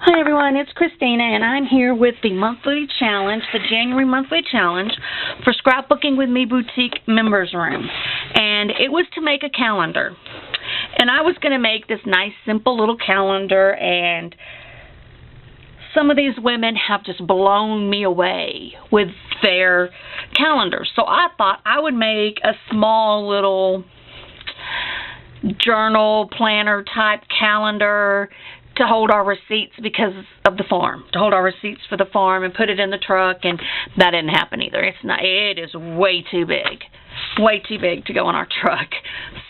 Hi everyone, it's Christina and I'm here with the monthly challenge, the January monthly challenge for Scrapbooking with Me Boutique Members Room. And it was to make a calendar. And I was going to make this nice simple little calendar, and some of these women have just blown me away with their calendars. So I thought I would make a small little journal planner type calendar to hold our receipts because of the farm, to hold our receipts for the farm and put it in the truck, and that didn't happen either. It is way too big to go on our truck.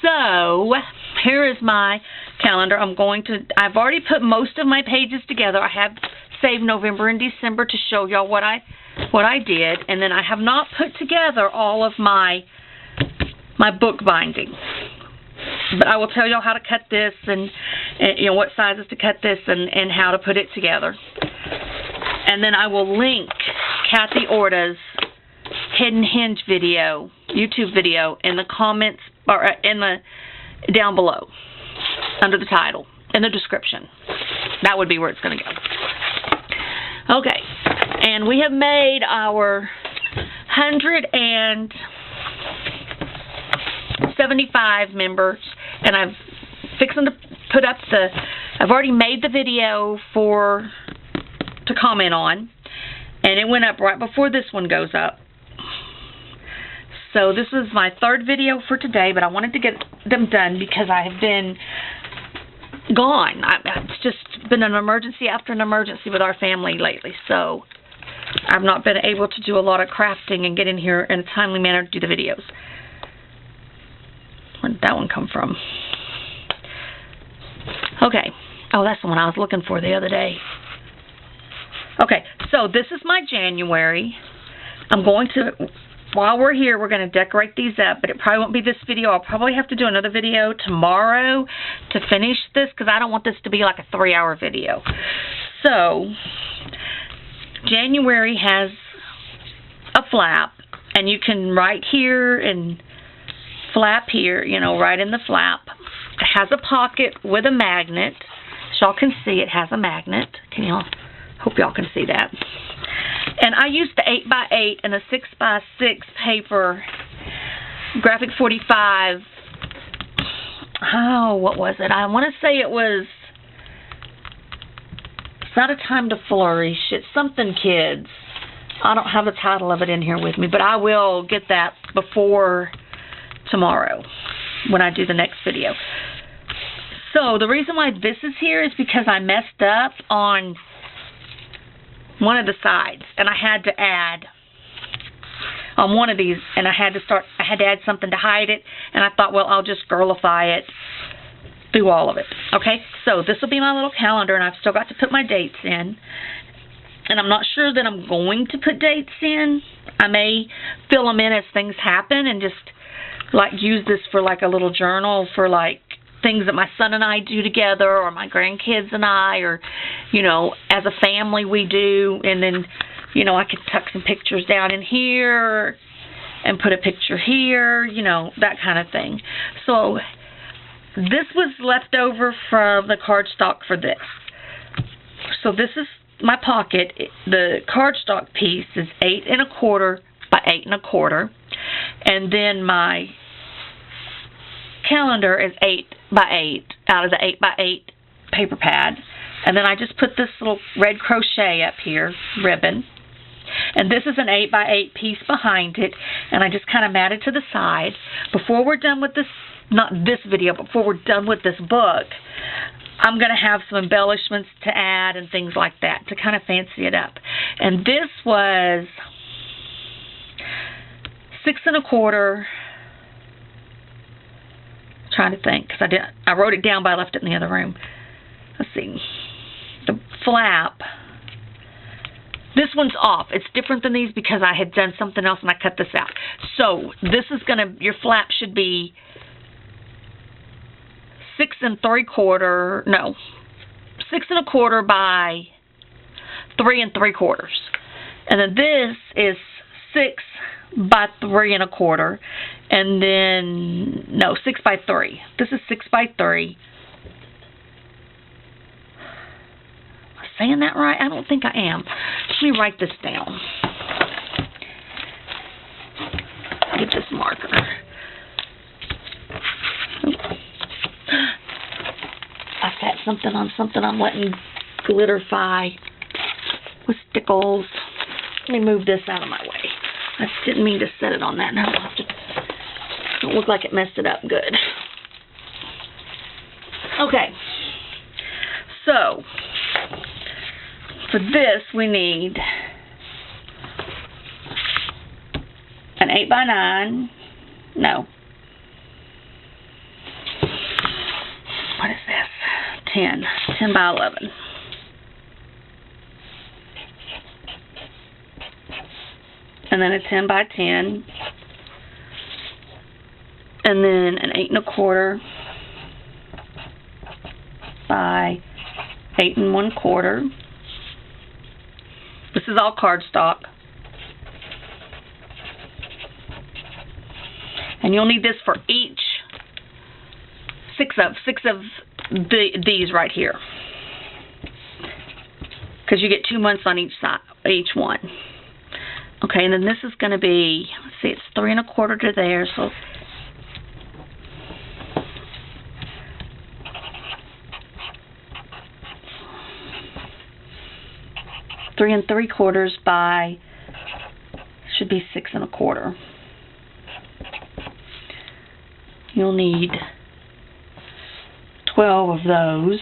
So here is my calendar. I've already put most of my pages together. I have saved November and December to show y'all what I did, and then I have not put together all of my book binding. But I will tell y'all how to cut this and you know what sizes to cut this and how to put it together. And then I will link Kathy Orta's Hidden Hinge video, YouTube video, in the comments or down below under the title, in the description. That would be where it's going to go. Okay, and we have made our 175 members, and I've already made the video to comment on, and it went up right before this one goes up. So this is my third video for today, but I wanted to get them done because I have been gone. It's just been an emergency after an emergency with our family lately, so I've not been able to do a lot of crafting and get in here in a timely manner to do the videos. Where did that one come from? Okay. Oh, that's the one I was looking for the other day. Okay, so this is my January. While we're here, we're going to decorate these up, but it probably won't be this video. I'll probably have to do another video tomorrow to finish this because I don't want this to be like a 3-hour video. So, January has a flap, and you can write here and flap here, you know, right in the flap. It has a pocket with a magnet. So y'all can see it has a magnet. Hope y'all can see that. And I used the 8x8 and a 6x6 paper, Graphic 45. Oh, what was it? I want to say it was, it's not a time to flourish. It's something kids. I don't have the title of it in here with me, but I will get that before tomorrow when I do the next video. So the reason why this is here is because I messed up on one of the sides, and I had to add on one of these, and I had to add something to hide it, and I thought, well, I'll just girlify it through all of it. Okay, so this will be my little calendar, and I've still got to put my dates in, and I'm not sure that I'm going to put dates in. I may fill them in as things happen and just like use this for like a little journal for like things that my son and I do together, or my grandkids and I, or, you know, as a family we do, and then, you know, I could tuck some pictures down in here and put a picture here, you know, that kind of thing. So this was left over from the cardstock for this. So this is my pocket. The cardstock piece is 8 1/4 by 8 1/4, and then my calendar is 8 by 8 out of the 8 by 8 paper pad, and then I just put this little red crochet up here, ribbon, and this is an 8 by 8 piece behind it, and I just kind of mat it to the side. Before we're done with this, not this video, but before we're done with this book, I'm going to have some embellishments to add and things like that to kind of fancy it up. And this was 6 1/4. Trying to think, because I wrote it down, but I left it in the other room. Let's see. The flap. This one's off. It's different than these because I had done something else and I cut this out. So this is your flap should be 6 3/4. No, 6 1/4 by 3 3/4. And then this is 6 by 3 1/4, and then, no, 6 by 3. This is 6 by 3. saying that right? I don't think I am. Let me write this down. Get this marker. I've got something on something I'm letting glitterify with stickles. Let me move this out of my way. I didn't mean to set it on that. Now I'll have to. Don't look like it messed it up good. Okay. So, for this we need an 8x9. No. What is this? 10. 10 by 11. And then a 10 by 10. And then an 8 1/4 by 8 1/4. This is all cardstock. And you'll need this for each six of these right here. Because you get 2 months on each side, each one. Okay, and then this is going to be, let's see, it's 3 1/4 to there, so 3 3/4 by, should be 6 1/4. You'll need 12 of those.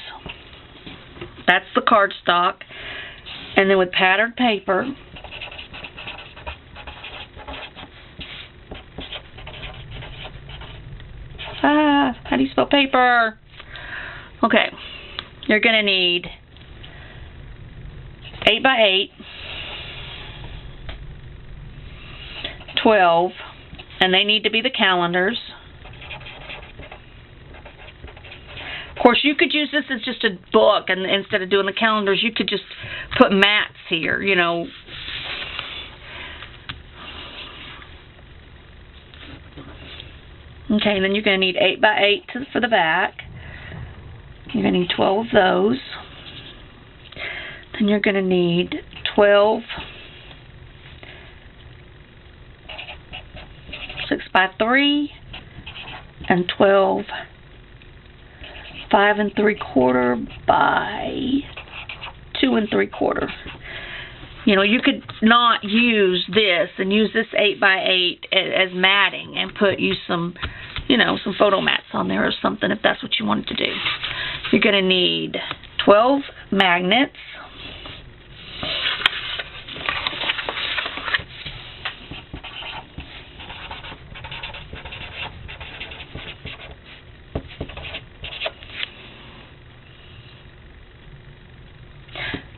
That's the cardstock. And then with patterned paper, how do you spell paper? Okay, you're going to need 8 by 8, 12, and they need to be the calendars. Of course, you could use this as just a book, and instead of doing the calendars, you could just put mats here, you know. Okay, and then you're going to need 8 by 8 for the back. You're going to need 12 of those. Then you're going to need 12 6 by 3 and 12 5 3/4 by 2 3/4. You know, you could not use this and use this 8 by 8 as matting and use some, you know, some photo mats on there or something if that's what you wanted to do. You're going to need 12 magnets.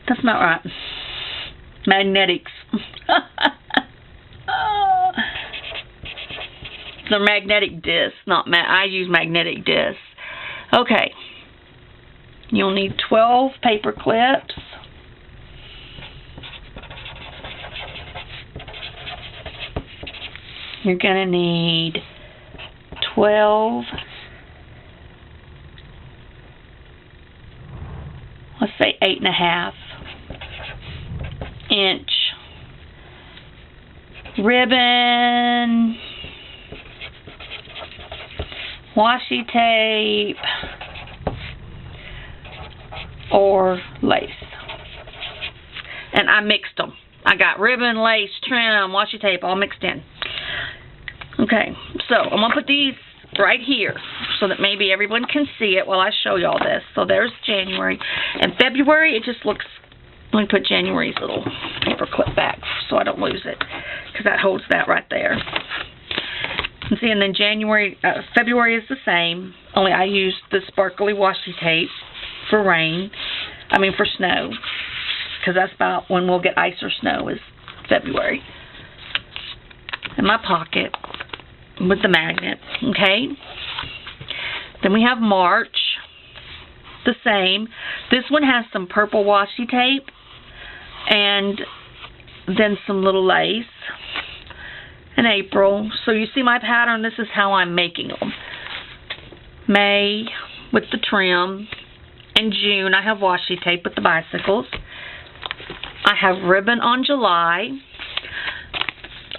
That's not right. Magnetics. They're magnetic discs, not I use magnetic discs. Okay. You'll need 12 paper clips. You're going to need 12, let's say 8.5 inch ribbon, washi tape, or lace. And I mixed them. I got ribbon, lace, trim, washi tape all mixed in. Okay, so I'm going to put these right here so that maybe everyone can see it while I show you all this. So there's January. And February, it just looks, let me put January's little paper clip back so I don't lose it, because that holds that right there. And see, and then February is the same, only I used the sparkly washi tape for for snow, because that's about when we'll get ice or snow, is February. In my pocket with the magnet, okay? Then we have March, the same. This one has some purple washi tape and then some little lace. And April, so you see my pattern, this is how I'm making them. May with the trim. In June, I have washi tape with the bicycles. I have ribbon on July.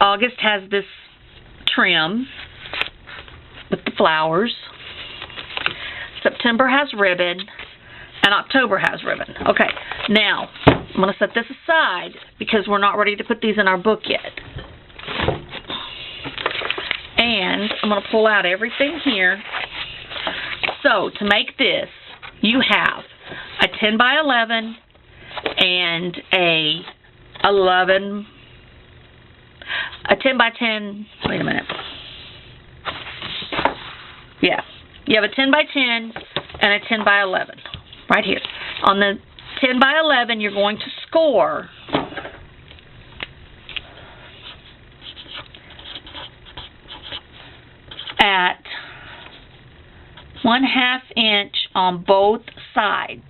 August has this trim with the flowers. September has ribbon. And October has ribbon. Okay, now, I'm going to set this aside because we're not ready to put these in our book yet. And I'm going to pull out everything here. So, to make this, you have a 10 by 11 and a 10 by 10, wait a minute. Yeah, you have a 10 by 10 and a 10 by 11. Right here. On the 10 by 11, you're going to score at 1/2 inch on both sides.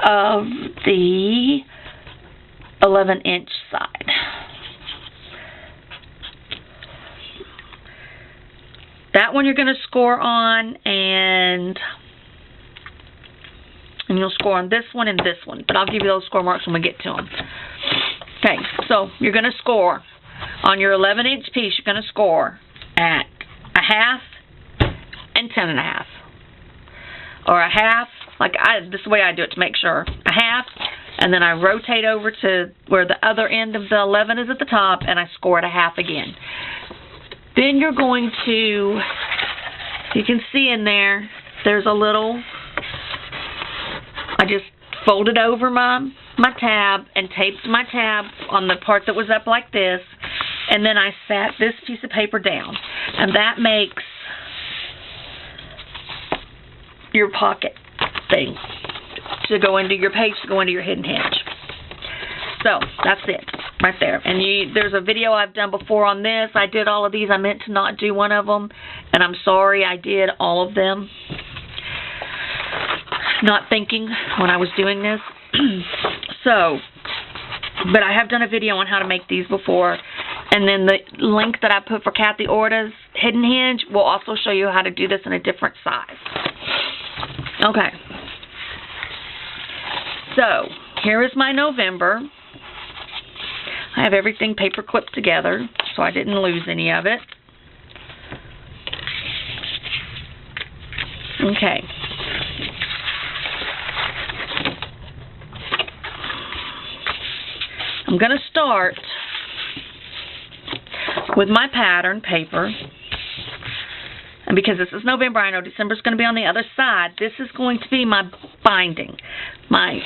Of the 11-inch side. That one you're going to score on, and you'll score on this one and this one. But I'll give you those score marks when we get to them. Okay, so you're going to score on your 11-inch piece. You're going to score at 1/2 and 10 1/2, or 1/2. Like this is the way I do it to make sure. 1/2, and then I rotate over to where the other end of the 11 is at the top, and I score at 1/2 again. Then you're going to, you can see in there, there's a little, I just folded over my tab and taped my tab on the part that was up like this, and then I sat this piece of paper down. And that makes your pocket thing to go into your page, to go into your hidden hinge. So, that's it, right there. And there's a video I've done before on this. I did all of these. I meant to not do one of them, and I'm sorry I did all of them. Not thinking when I was doing this. So, but I have done a video on how to make these before. And then the link that I put for Kathy Orta's Hidden Hinge will also show you how to do this in a different size. Okay. So, here is my November. I have everything paper clipped together, so I didn't lose any of it. Okay. I'm going to start with my pattern paper. And because this is November, I know December's going to be on the other side. This is going to be my binding. My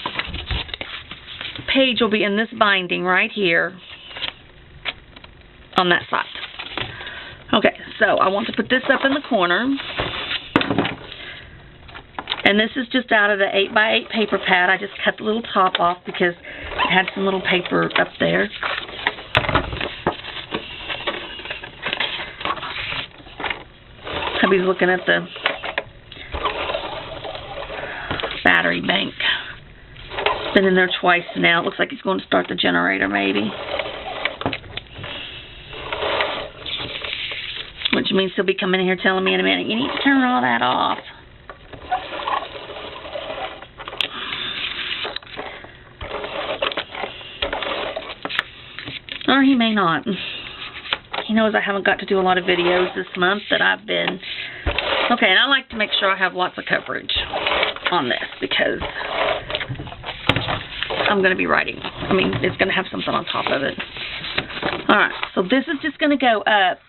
page will be in this binding right here on that side. Okay, so I want to put this up in the corner. And this is just out of the 8x8 paper pad. I just cut the little top off because it had some little paper up there. Hubby's looking at the battery bank. Been in there twice now. It looks like he's going to start the generator maybe. Which means he'll be coming in here telling me in a minute, you need to turn all that off. Or he may not. He knows I haven't got to do a lot of videos this month that I've been... Okay, and I like to make sure I have lots of coverage on this because I'm going to be writing. I mean, it's going to have something on top of it. Alright, so this is just going to go up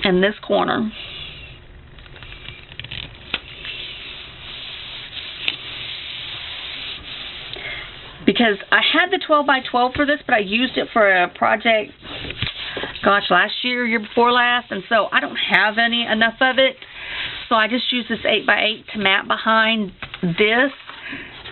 in this corner. Because I had the 12x12 for this, but I used it for a project, gosh, last year, year before last, and so I don't have enough of it. So I just use this 8x8 to mat behind this.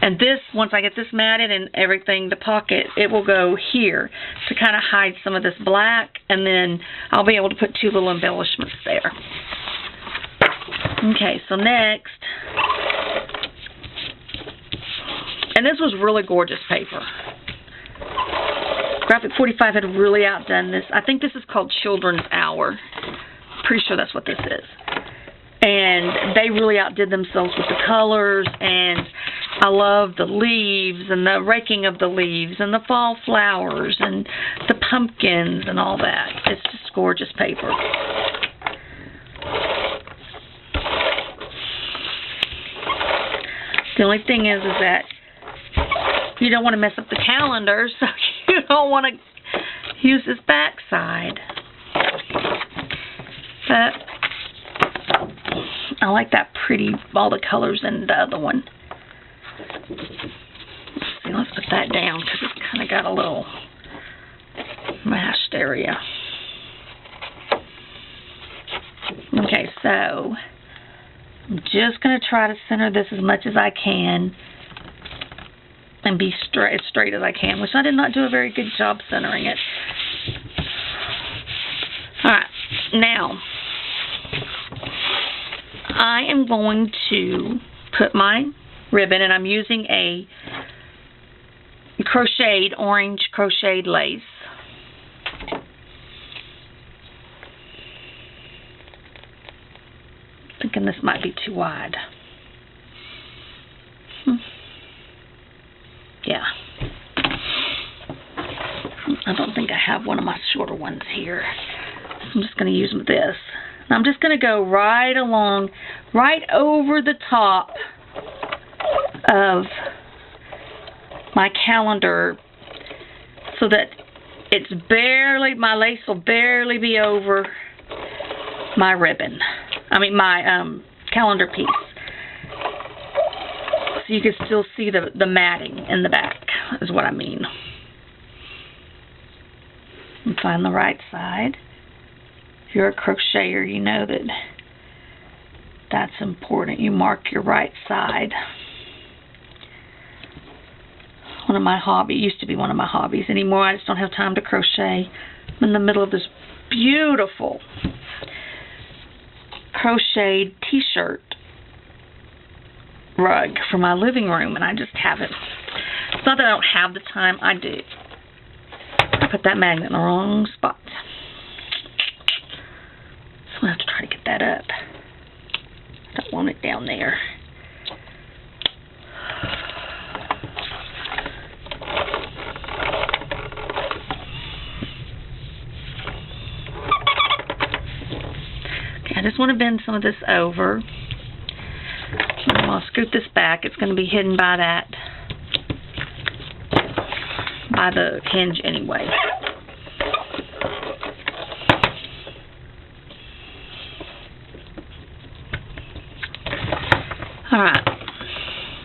And this, once I get this matted and everything, the pocket, it will go here to kind of hide some of this black, and then I'll be able to put two little embellishments there. Okay, so next... And this was really gorgeous paper. Graphic 45 had really outdone this. I think this is called Children's Hour. Pretty sure that's what this is. And they really outdid themselves with the colors, and I love the leaves and the raking of the leaves and the fall flowers and the pumpkins and all that. It's just gorgeous paper. The only thing is that you don't want to mess up the calendar, so you don't want to use this back side. But I like that pretty, all the colors in the other one. See, let's put that down because it's kind of got a little mashed area. Okay, so I'm just going to try to center this as much as I can and be as straight as I can, which I did not do a very good job centering it. Alright, now I am going to put my ribbon, and I'm using a orange crocheted lace. Thinking this might be too wide. Yeah. I don't think I have one of my shorter ones here. I'm just going to use this. I'm just going to go right along, right over the top of my calendar so that it's barely, my lace will barely be over my ribbon. I mean my calendar piece. So you can still see the matting in the back is what I mean. And find the right side. If you're a crocheter, you know that that's important. You mark your right side. One of my hobbies, used to be one of my hobbies. Anymore, I just don't have time to crochet. I'm in the middle of this beautiful crocheted t-shirt rug for my living room, and I just haven't. It's not that I don't have the time, I do. I put that magnet in the wrong spot. So I'm going to have to try to get that up. I don't want it down there. Okay, I just want to bend some of this over. And I'll scoot this back. It's going to be hidden by the hinge anyway. Alright,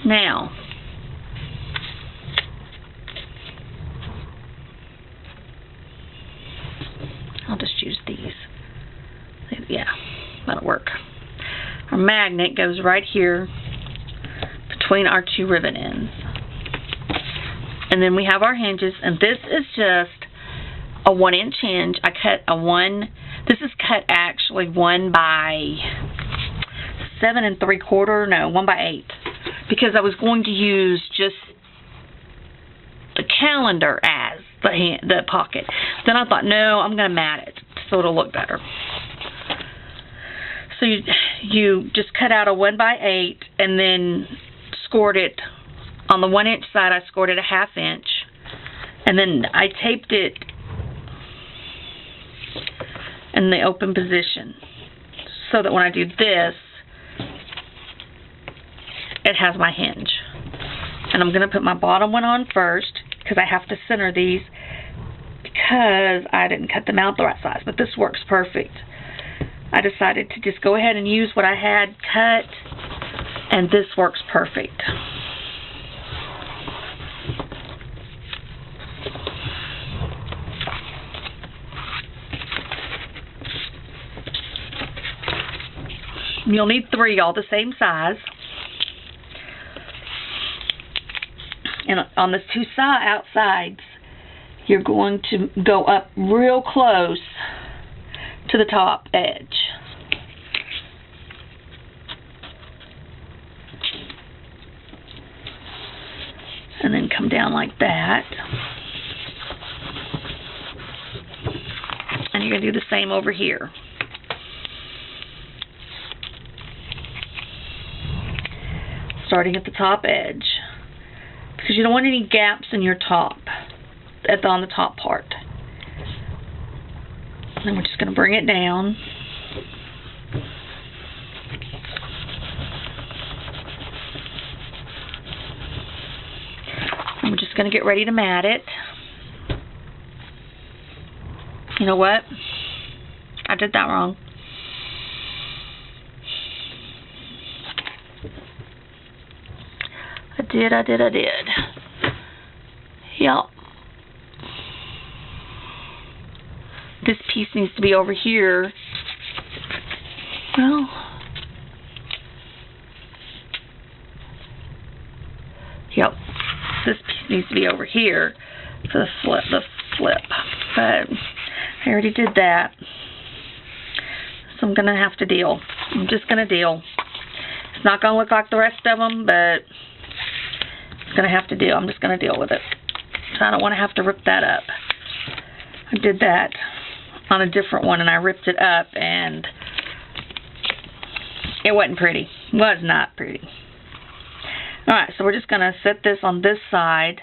now I'll just use these. Yeah, that'll work. Our magnet goes right here between our two ribbon ends. And then we have our hinges, and this is just a 1-inch hinge. I cut this is cut actually 1 by 7 3/4, no, 1 by 8, because I was going to use just the calendar as the pocket. Then I thought, no, I'm going to mat it so it'll look better. So you just cut out a 1 by 8 and then scored it on the 1-inch side. I scored it a 1/2 inch, and then I taped it in the open position so that when I do this, it has my hinge. And I'm going to put my bottom one on first because I have to center these because I didn't cut them out the right size, but this works perfect. I decided to just go ahead and use what I had cut, and this works perfect. You'll need 3 all the same size. And on the 2 outsides, you're going to go up real close to the top edge. And then come down like that. And you're going to do the same over here. starting at the top edge, because you don't want any gaps in your top, on the top part. And then we're just going to bring it down. And we're just going to get ready to mat it. You know what? I did that wrong. I did. Yep. This piece needs to be over here. Well, yep. This piece needs to be over here for the flip. But I already did that. So I'm going to have to deal. I'm just going to deal. It's not going to look like the rest of them, but it's going to have to deal. I'm just going to deal with it. So I don't want to have to rip that up. I did that on a different one, and I ripped it up, and it wasn't pretty. It was not pretty. Alright, so we're just going to set this on this side.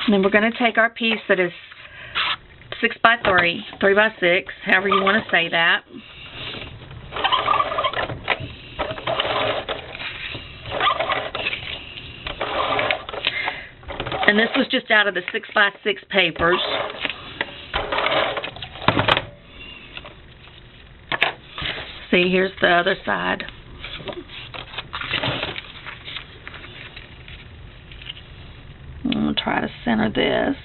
And then we're going to take our piece that is 6 by 3, 3 by 6, however you want to say that. And this was just out of the 6 by 6 papers. See, here's the other side. I'm going to try to center this.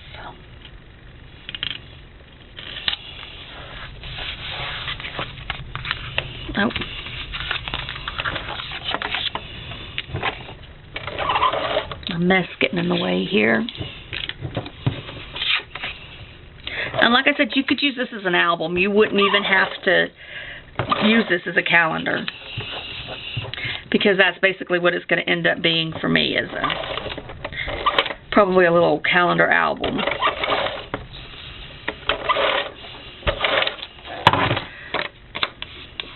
Nope. A mess getting in the way here. And like I said, you could use this as an album. You wouldn't even have to use this as a calendar, because that's basically what it's going to end up being for me, is probably a little calendar album.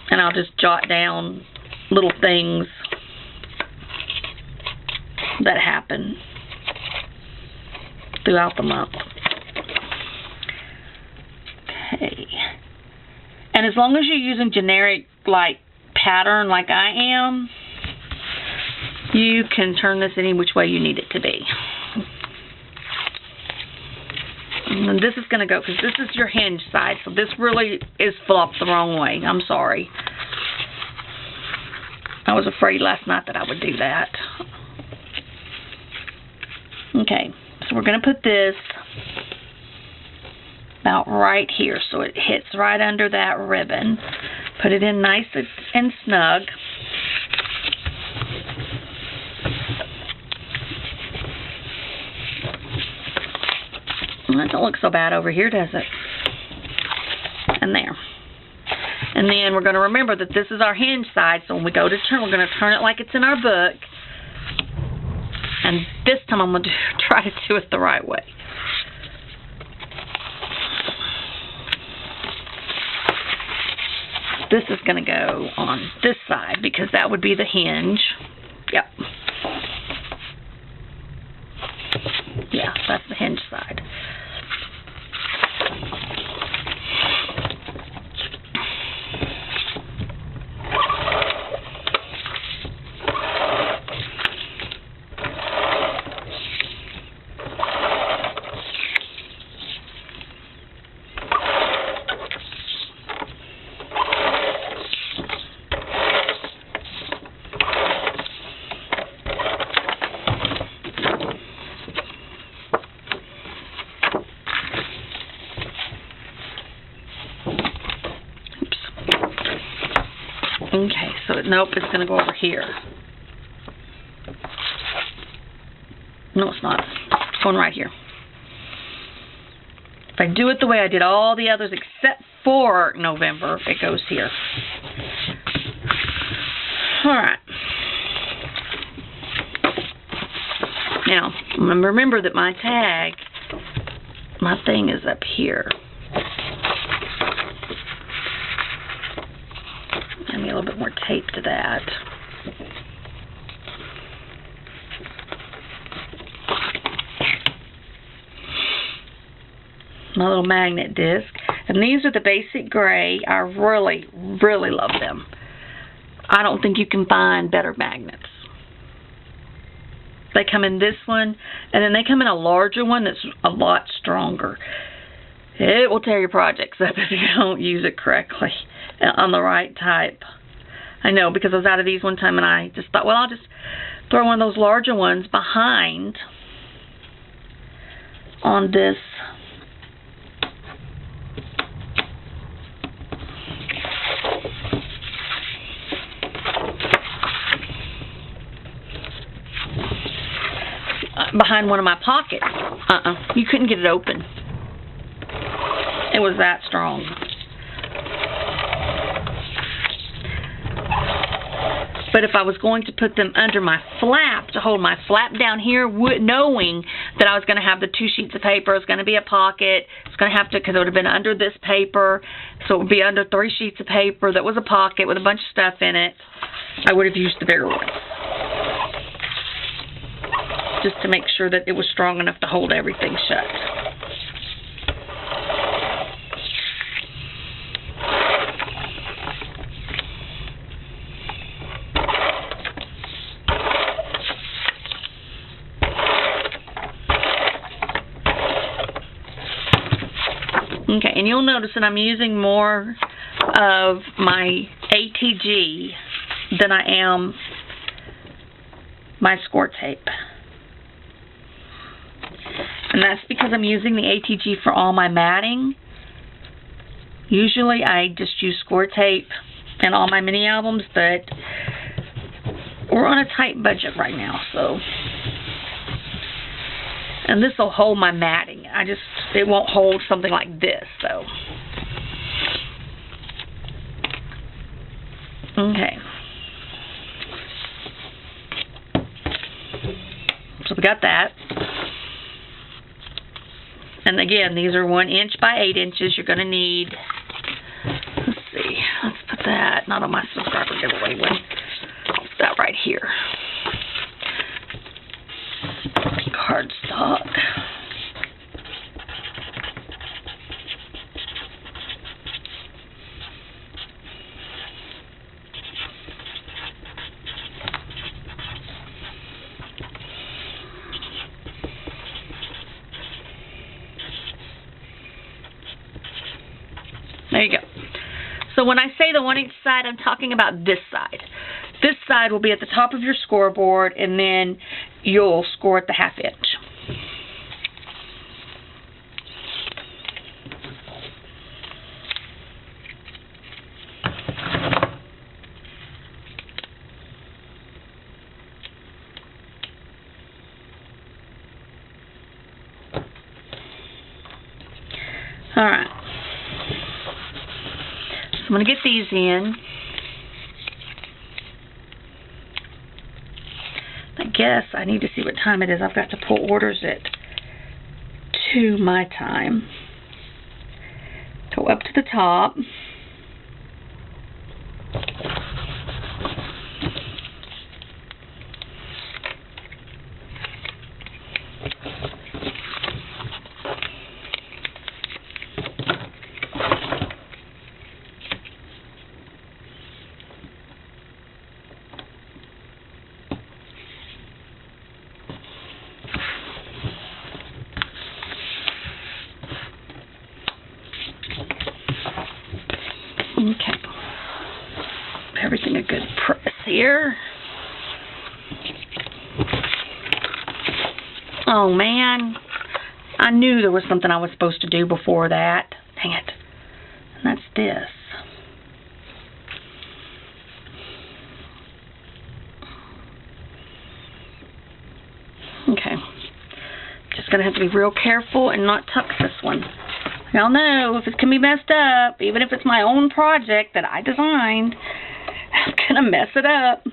And I'll just jot down little things that happen throughout the month. Okay. And as long as you're using generic like pattern like I am, you can turn this any which way you need it to be. And this is going to go, because this is your hinge side, so this really is flopped the wrong way. I'm sorry. I was afraid last night that I would do that. Okay, so we're going to put this about right here, so it hits right under that ribbon. Put it in nice and snug. Well, that don't look so bad over here, does it? And there. And then we're going to remember that this is our hinge side, so when we go to turn, we're going to turn it like it's in our book. And this time I'm going to try to do it the right way. This is going to go on this side, because that would be the hinge. Yep. Yeah, that's the hinge side. Okay, so nope, it's going to go over here. No, it's not. It's going right here. If I do it the way I did all the others except for November, it goes here. Alright. Now, remember that my my thing is up here. Give me a little bit more tape to that. My little magnet disc. And these are the basic gray. I really, really love them. I don't think you can find better magnets. They come in this one, and then they come in a larger one that's a lot stronger. It will tear your projects up if you don't use it correctly on the right type. I know, because I was out of these one time, and I just thought, well, I'll just throw one of those larger ones behind on this. Behind one of my pockets. You couldn't get it open. It was that strong. But if I was going to put them under my flap, to hold my flap down here, knowing that I was going to have the 2 sheets of paper, it was going to be a pocket, it's going to have to, because it would have been under this paper, so it would be under 3 sheets of paper that was a pocket with a bunch of stuff in it, I would have used the bigger one. Just to make sure that it was strong enough to hold everything shut. Okay, and you'll notice that I'm using more of my ATG than I am my score tape. And that's because I'm using the ATG for all my matting. Usually I just use score tape in all my mini albums, but we're on a tight budget right now, so. And this will hold my matting. It won't hold something like this, so. Okay. So we got that. And again, these are 1 inch by 8 inches. You're going to need, let's see, let's put that, not on my subscriber giveaway one. Let's put that right here. Cardstock. There you go. So when I say the 1 inch side, I'm talking about this side. This side will be at the top of your scoreboard, and then you'll score at the 1/2 inch. All right. I'm going to get these in. I guess I need to see what time it is. I've got to pull orders at 2 my time. Go up to the top. Okay. Everything a good press here. Oh man, I knew there was something I was supposed to do before that. Dang it. And that's this. Okay. Just gonna have to be real careful and not tuck this one. Y'all know if it can be messed up, even if it's my own project that I designed, I'm gonna mess it up.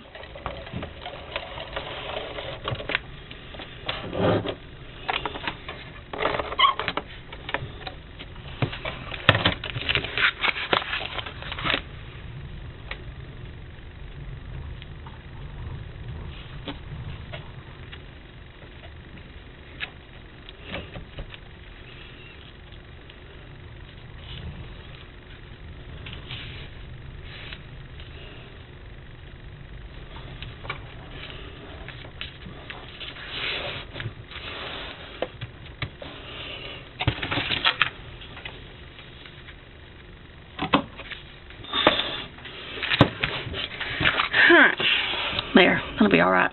be alright.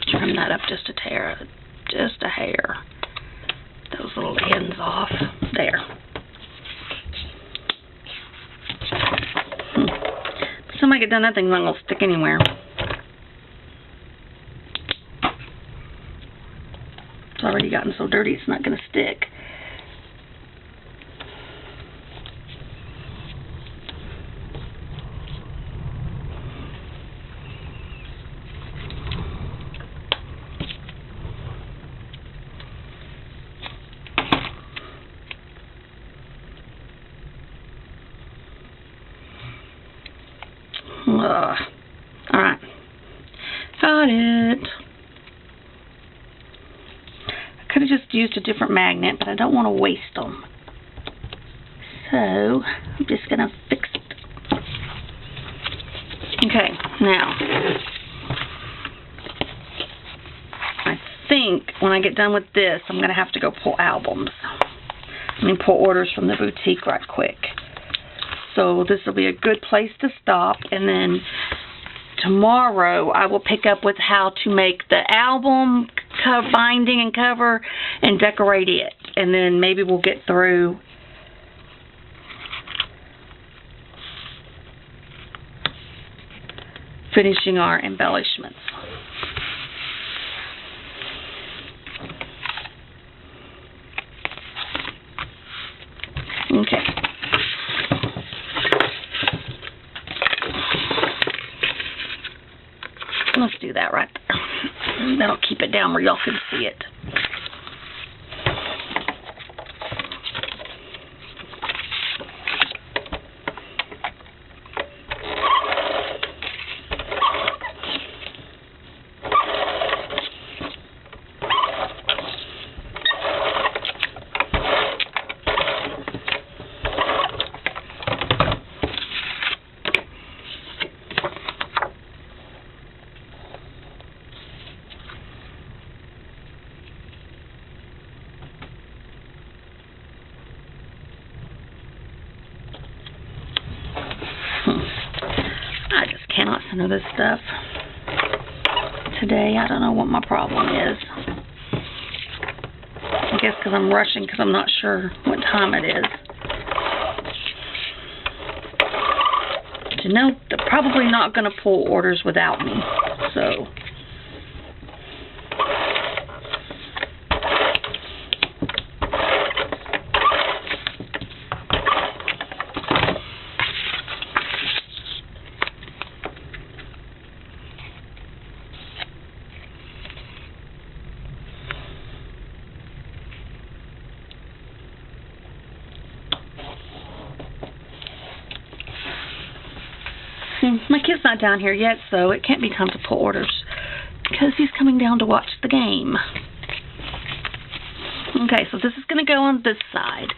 Trim that up just a hair. Just a hair. Those little ends off. There. Soon I get done, that thing's not going to stick anywhere. It's already gotten so dirty it's not going to stick. Alright. Got it. I could have just used a different magnet, but I don't want to waste them. So, I'm just going to fix it. Okay, now, I think when I get done with this, I'm going to have to go pull albums. Pull orders from the boutique right quick. So this will be a good place to stop, and then tomorrow I will pick up with how to make the album binding and cover and decorate it, and then maybe we'll get through finishing our embellishments. Okay. Let's do that right there. That'll keep it down where y'all can see it. I just cannot center this stuff today. I don't know what my problem is. I guess because I'm rushing because I'm not sure what time it is. But you know, they're probably not going to pull orders without me. So... my kid's not down here yet, so it can't be time to pull orders because he's coming down to watch the game. Okay, so this is going to go on this side,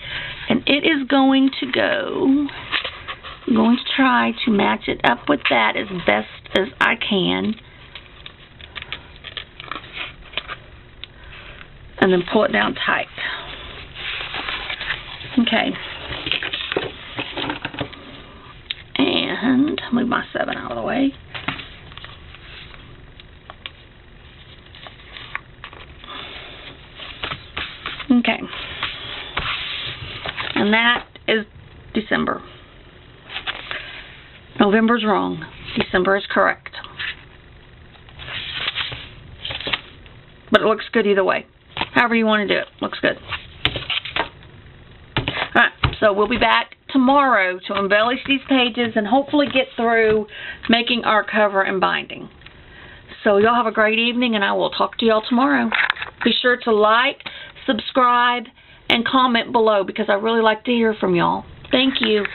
and it is going to go, I'm going to try to match it up with that as best as I can, and then pull it down tight. Okay. And move my 7 out of the way. Okay. And that is December. November's wrong. December is correct. But it looks good either way. However you want to do it. Looks good. Alright, so we'll be back tomorrow to embellish these pages and hopefully get through making our cover and binding. So y'all have a great evening, and I will talk to y'all tomorrow. Be sure to like, subscribe, and comment below because I really like to hear from y'all. Thank you.